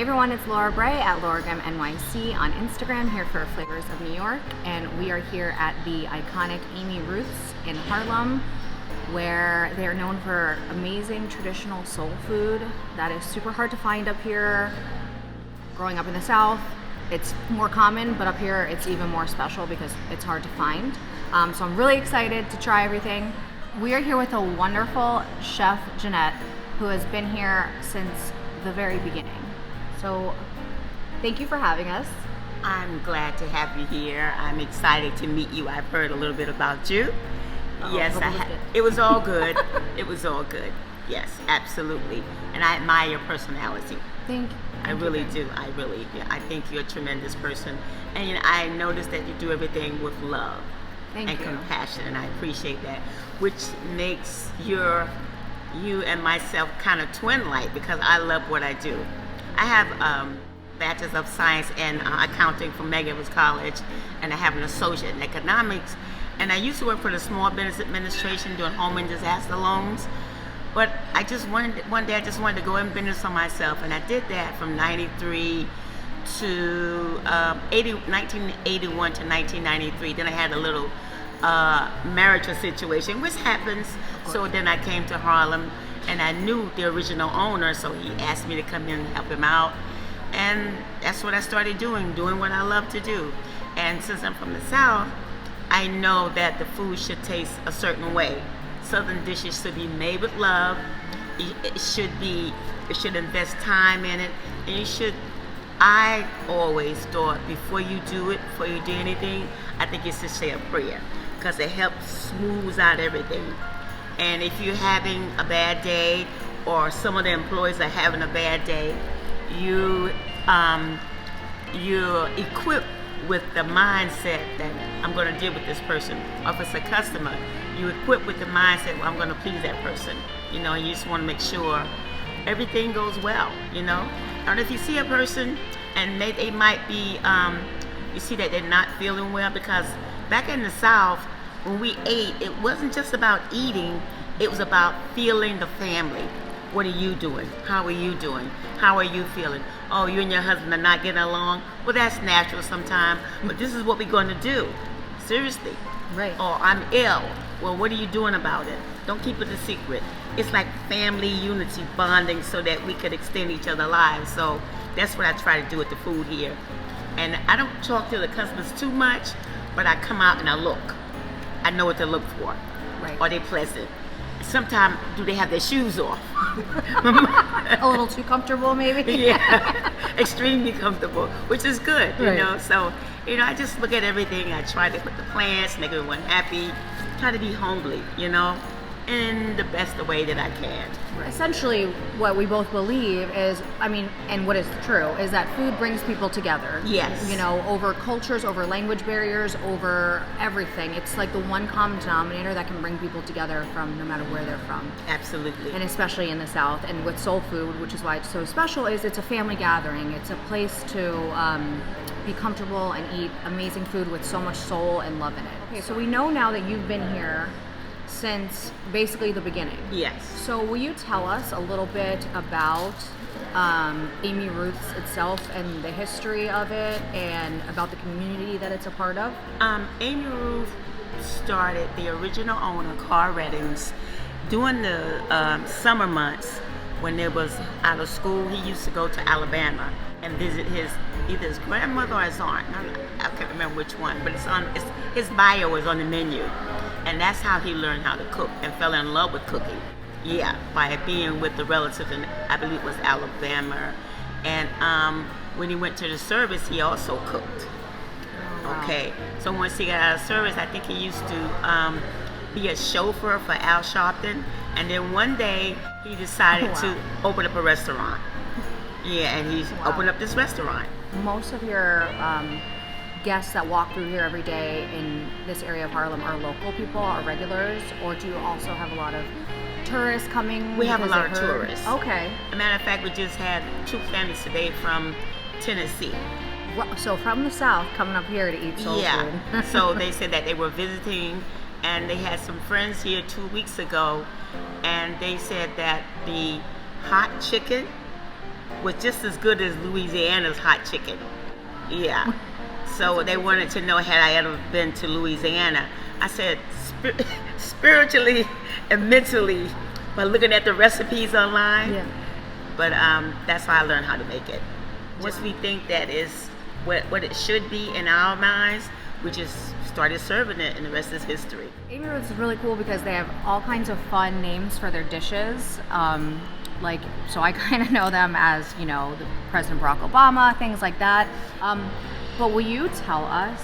Hey everyone, it's Laura Bray at Lauragam NYC on Instagram, here for Flavors of New York, and we are here at the iconic Amy Ruth's in Harlem, where they are known for amazing traditional soul food that is super hard to find up here. Growing up in the South, it's more common, but up here it's even more special because it's hard to find. So I'm really excited to try everything. We are here with a wonderful chef, Jeanette, who has been here since the very beginning. So thank you for having us. I'm glad to have you here. I'm excited to meet you. I've heard a little bit about you. Yes, it was all good. It was all good. Yes, absolutely. And I admire your personality. Thank you. I really do. I think you're a tremendous person. And I noticed that you do everything with love and compassion, and I appreciate that, which makes you and myself kind of twin-like because I love what I do. I have Bachelor's of Science in Accounting from Medgar College, and I have an associate in economics. And I used to work for the Small Business Administration doing home and disaster loans. But one day I just wanted to go in business for myself, and I did that from 93 to 1981 to 1993. Then I had a little marital situation, which happens. So then I came to Harlem, and I knew the original owner, so he asked me to come in and help him out. And that's what I started doing what I love to do. And since I'm from the South, I know that the food should taste a certain way. Southern dishes should be made with love. It should invest time in it. And I always thought before you do anything, I think you should say a prayer because it helps smooth out everything. And if you're having a bad day or some of the employees are having a bad day, you're equipped with the mindset that I'm going to deal with this person. Or if it's a customer, you're equipped with the mindset, well, I'm going to please that person. And you just want to make sure everything goes well, And if you see a person and they might be, you see that they're not feeling well, because back in the South, when we ate, it wasn't just about eating, it was about feeling the family. What are you doing? How are you doing? How are you feeling? Oh, you and your husband are not getting along? Well, that's natural sometimes, but this is what we're going to do. Seriously. Right. Or I'm ill. Well, what are you doing about it? Don't keep it a secret. It's like family unity, bonding, so that we could extend each other's lives. So that's what I try to do with the food here. And I don't talk to the customers too much, but I come out and I look. I know what to look for. Right. Are they pleasant? Sometimes, do they have their shoes off? A little too comfortable, maybe? Yeah, extremely comfortable, which is good, So, I just look at everything. I try to put the plans, make everyone happy, try to be homely, in the best way that I can. Essentially, what we both believe is, and what is true, is that food brings people together. Yes. Over cultures, over language barriers, over everything. It's like the one common denominator that can bring people together from no matter where they're from. Absolutely. And especially in the South, and with soul food, which is why it's so special, is it's a family gathering. It's a place to be comfortable and eat amazing food with so much soul and love in it. Okay, so we know now that you've been here since basically the beginning. Yes. So will you tell us a little bit about Amy Ruth's itself and the history of it and about the community that it's a part of? Amy Ruth started, the original owner, Carl Reddings, during the summer months when they was out of school. He used to go to Alabama and visit either his grandmother or his aunt. I can't remember which one, but his bio is on the menu. And that's how he learned how to cook and fell in love with cooking. Yeah, by being with the relatives in, I believe it was Alabama. And when he went to the service, he also cooked. Oh, wow. Okay, so once he got out of service, I think he used to be a chauffeur for Al Sharpton. And then one day, he decided to open up a restaurant. Yeah, and he's opened up this restaurant. Most of your guests that walk through here every day in this area of Harlem are local people, are regulars, or do you also have a lot of tourists coming? We have a lot of tourists. Okay. As a matter of fact, we just had 2 families today from Tennessee. So from the South coming up here to eat soul food. Yeah. So they said that they were visiting and they had some friends here 2 weeks ago, and they said that the hot chicken was just as good as Louisiana's hot chicken. Yeah. So they wanted to know, had I ever been to Louisiana. I said, spiritually and mentally, by looking at the recipes online. Yeah. But that's how I learned how to make it. Once we think that is what it should be in our minds, we just started serving it, and the rest is history. Amy Ruth is really cool because they have all kinds of fun names for their dishes. So I kind of know them as, the President Barack Obama, things like that. But will you tell us,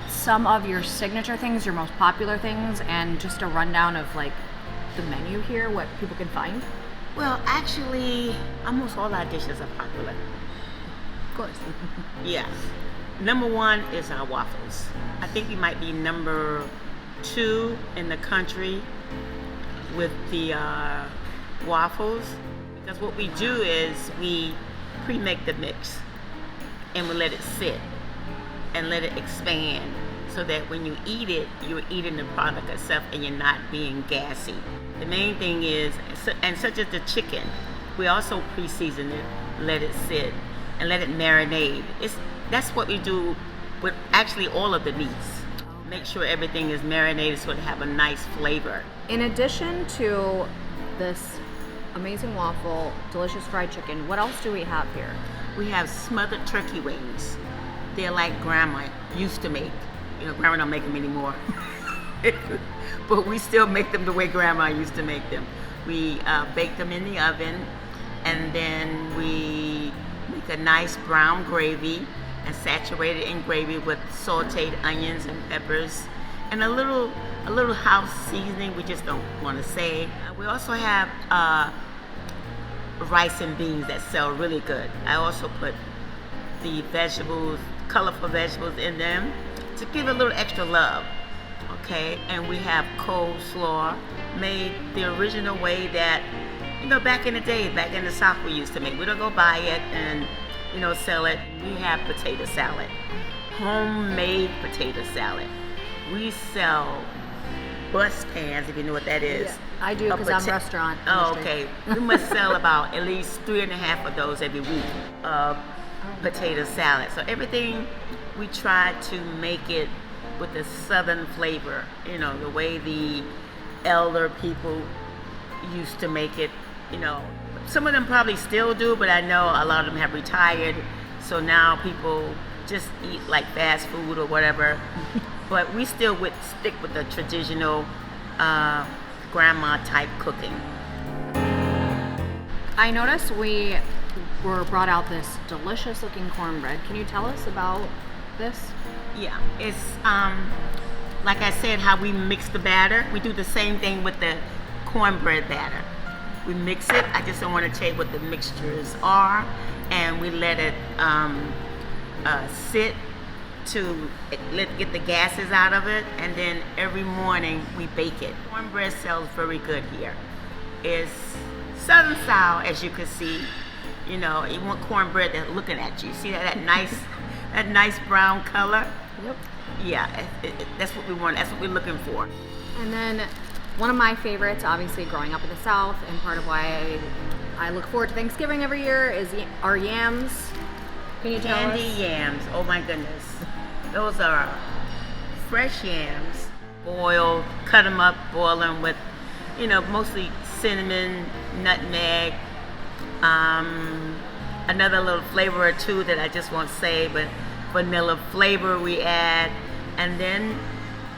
some of your signature things, your most popular things, and just a rundown of, the menu here, what people can find? Well, actually, almost all our dishes are popular. Of course. Yeah. Number one is our waffles. I think we might be number 2 in the country with the waffles. Because what we do is we pre-make the mix and we let it sit and let it expand so that when you eat it, you're eating the product itself and you're not being gassy. The main thing is, and such as the chicken, we also pre-season it, let it sit, and let it marinate. That's what we do with actually all of the meats. Make sure everything is marinated so it have a nice flavor. In addition to this amazing waffle, delicious fried chicken, what else do we have here? We have smothered turkey wings. They're like Grandma used to make. Grandma don't make them anymore. But we still make them the way Grandma used to make them. We bake them in the oven, and then we make a nice brown gravy and saturate it in gravy with sauteed onions and peppers and a little house seasoning we just don't want to say. We also have rice and beans that sell really good. I also put the vegetables, colorful vegetables in them to give a little extra love. Okay, and we have coleslaw made the original way that, back in the day, back in the South we used to make. We don't go buy it and, sell it. We have potato salad, homemade potato salad. We sell bus pans, if you know what that is. Yeah, I do, because I'm restaurant industry. Oh, okay. We must sell about at least 3.5 of those every week of potato salad. So everything, we try to make it with the southern flavor, the way the elder people used to make it. Some of them probably still do, but I know a lot of them have retired, so now people just eat like fast food or whatever. But we still stick with the traditional grandma type cooking. I noticed we were brought out this delicious looking cornbread. Can you tell us about this? Yeah, it's like I said, how we mix the batter. We do the same thing with the cornbread batter. We mix it. I just don't want to tell you what the mixtures are, and we let it sit to get the gases out of it, and then every morning we bake it. Cornbread sells very good here. It's Southern style, as you can see. You want cornbread that's looking at you. See that nice brown color? Yep. Yeah, that's what we want. That's what we're looking for. And then one of my favorites, obviously growing up in the South, and part of why I look forward to Thanksgiving every year, is our yams. Can you tell us? Candy yams. Oh my goodness. Those are fresh yams, boiled, cut them up, boil them with, mostly cinnamon, nutmeg, another little flavor or two that I just won't say, but vanilla flavor we add. And then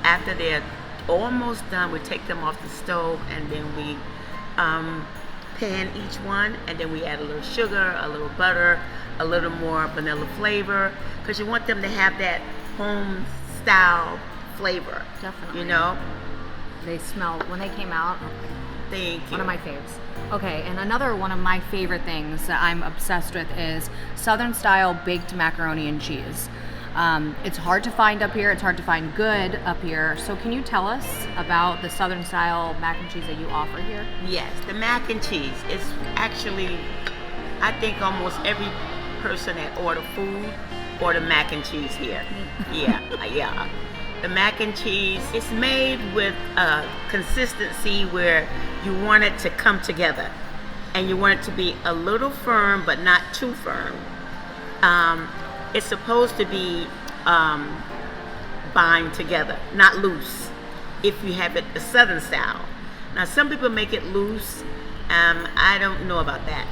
after they're almost done, we take them off the stove, and then we pan each one, and then we add a little sugar, a little butter, a little more vanilla flavor, because you want them to have that home style flavor. Definitely. They smell, when they came out, thank you. One of my faves. Okay, and another one of my favorite things that I'm obsessed with is Southern style baked macaroni and cheese. It's hard to find up here. It's hard to find good up here. So can you tell us about the Southern style mac and cheese that you offer here? Yes, the mac and cheese is actually, I think almost every person that order food order mac and cheese here. Yeah. The mac and cheese, it's made with a consistency where you want it to come together. and you want it to be a little firm but not too firm. It's supposed to be bind together, not loose, if you have it the Southern style. Now, some people make it loose. I don't know about that.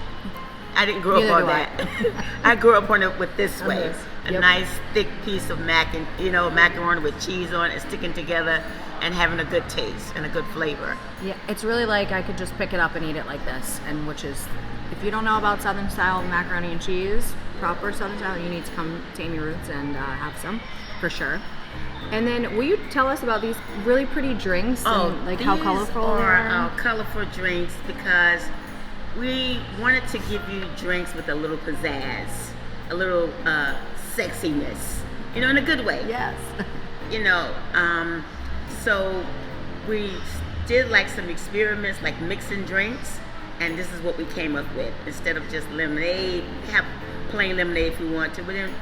I didn't grow up on that. I grew up on it with this way. A nice thick piece of macaroni with cheese on it, sticking together and having a good taste and a good flavor. Yeah, it's really like I could just pick it up and eat it like this, and which is, if you don't know about Southern style macaroni and cheese, proper Southern style, you need to come to Amy Ruth's and have some, for sure. And then, will you tell us about these really pretty drinks and like how colorful they are? These are colorful drinks because we wanted to give you drinks with a little pizzazz, a little sexiness, in a good way. Yes. So we did like some experiments, like mixing drinks, and this is what we came up with. Instead of just lemonade, have plain lemonade if you want to, but then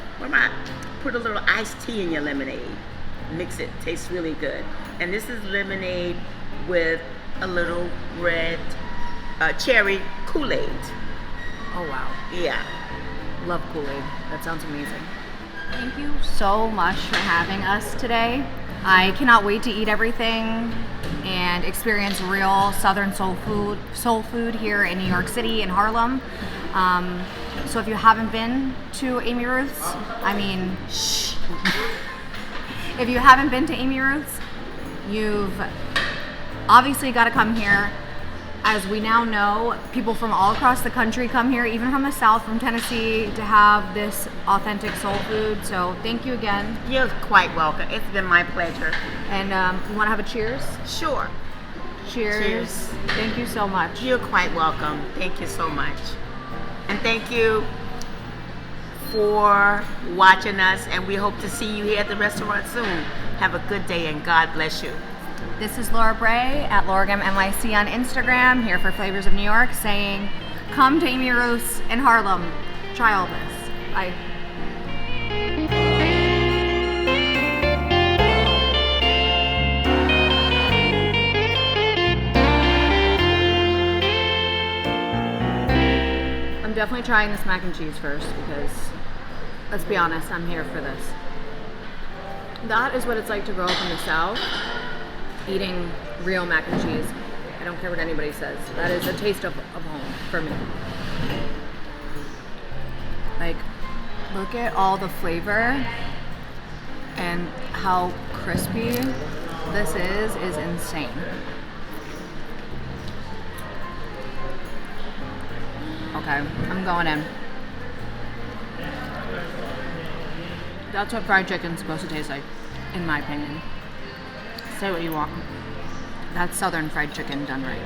put a little iced tea in your lemonade. Mix it, tastes really good. And this is lemonade with a little red cherry Kool-Aid. Oh wow. Yeah. Love Kool-Aid. That sounds amazing. Thank you so much for having us today. I cannot wait to eat everything and experience real Southern soul food here in New York City, in Harlem. So if you haven't been to Amy Ruth's, if you haven't been to Amy Ruth's, you've obviously got to come here. As we now know, people from all across the country come here, even from the South, from Tennessee, to have this authentic soul food. So thank you again. You're quite welcome. It's been my pleasure. And you want to have a cheers? Sure. Cheers. Thank you so much. You're quite welcome. Thank you so much. And thank you for watching us, and we hope to see you here at the restaurant soon. Have a good day, and God bless you. This is Laura Bray at Lorgam NYC on Instagram, here for Flavors of New York, saying, come to Amy Ruth's in Harlem. Try all this. Bye. I'm definitely trying this mac and cheese first because, let's be honest, I'm here for this. That is what it's like to grow up in the South, eating real mac and cheese. I don't care what anybody says. That is a taste of home for me. Like, look at all the flavor and how crispy this is insane. Okay, I'm going in. That's what fried chicken's supposed to taste like, in my opinion. Say what you want. That's Southern fried chicken done right.